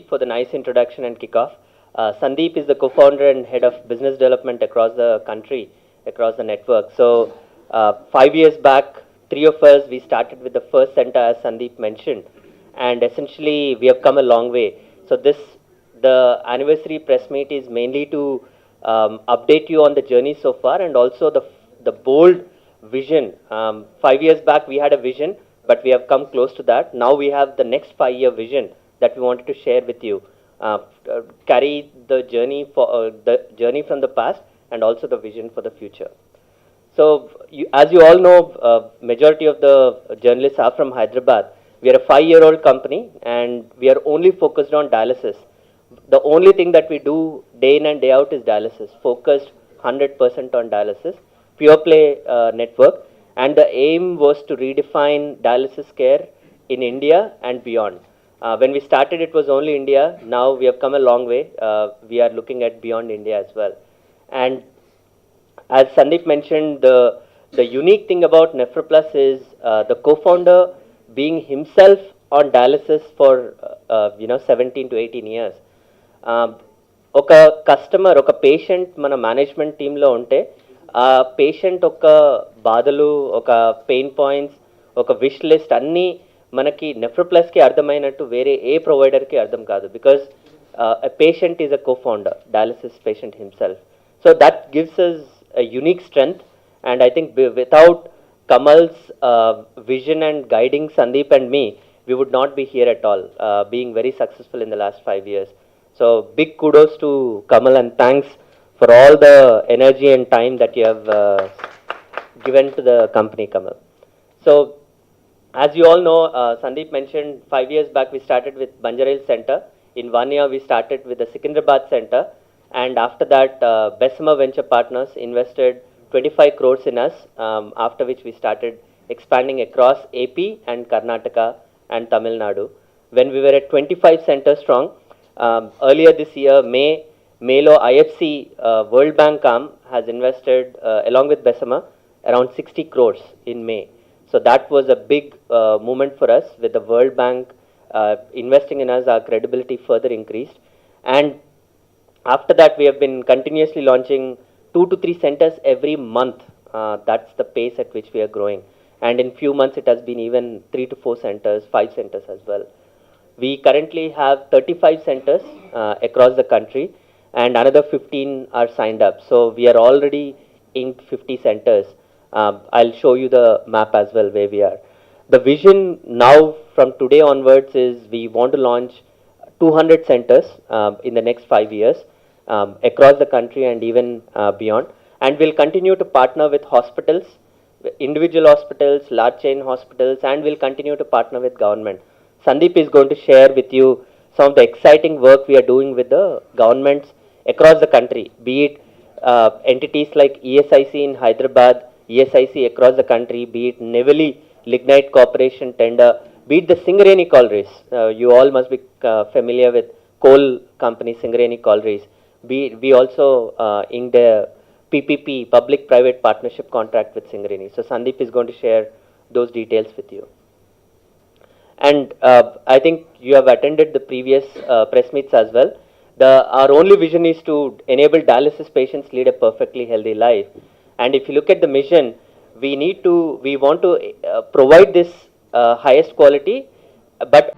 Sandeep for the nice introduction and kickoff. Sandeep is the co-founder and head of business development across the country, across the network. So 5 years back, three of us, we started with the first center, as Sandeep mentioned, and essentially we have come a long way. So the anniversary press meet is mainly to update you on the journey so far, and also the bold vision. 5 years back, we had a vision, but we have come close to that. Now we have the next 5-year vision that we wanted to share with you. Carry the journey from the past and also the vision for the future. So, as you all know, majority of the journalists are from Hyderabad. We are a 5-year-old company, and we are only focused on dialysis. The only thing that we do day in and day out is dialysis, focused 100% on dialysis, pure play network, and the aim was to redefine dialysis care in India and beyond. When we started, it was only India. Now we have come a long way. We are looking at beyond India as well. And as Sandeep mentioned, the unique thing about NephroPlus is the co-founder being himself on dialysis for 17 to 18 years. ఒక customer, ఒక patient మన management టీంలో ఉంటే ఆ patient ఒక బాధలు, ఒక pain points, ఒక విష్ లిస్ట్ అన్నీ మనకి నెఫ్రోప్లస్కి అర్థమైనట్టు వేరే ఏ ప్రొవైడర్కి అర్థం కాదు. Because a patient is a co-founder, dialysis patient himself. So that gives us a unique strength, and I think without Kamal's vision and guiding Sandeep and me, we would not be here at all, being very successful in the last 5 years. So big kudos to Kamal, and thanks for all the energy and time that you have given to the company, Kamal. So as you all know, Sandeep mentioned 5 years back we started with Banjaril Center. In 1 year we started with the Secunderabad Center, and after that Bessemer Venture Partners invested 25 crores in us, after which we started expanding across AP and Karnataka and Tamil Nadu. When we were at 25 centers strong, earlier this year, Maylo IFC World Bank arm has invested, along with Bessemer, around 60 crores in May. So that was a big moment for us. With the World Bank investing in us, our credibility further increased. And after that, we have been continuously launching 2 to 3 centers every month. That's the pace at which we are growing. And in few months, it has been even 3 to 4 centers, 5 centers as well. We currently have 35 centers across the country, and another 15 are signed up. So we are already in 50 centers. I'll show you the map as well where we are. The vision now from today onwards is we want to launch 200 centers in the next 5 years across the country and even beyond. And we'll continue to partner with hospitals, individual hospitals, large chain hospitals, and we'll continue to partner with government. Sandeep is going to share with you some of the exciting work we are doing with the governments across the country, be it entities like ESIC in Hyderabad, ESIC across the country, be it Neveli Lignite Corporation tender, be it the Singareni Collieries. You all must be familiar with coal company Singareni Collieries. We also inked a PPP, public-private partnership contract with Singareni. So Sandeep is going to share those details with you. And I think you have attended the previous press meets as well. Our only vision is to enable dialysis patients lead a perfectly healthy life. And if you look at the mission, we want to provide this highest quality, but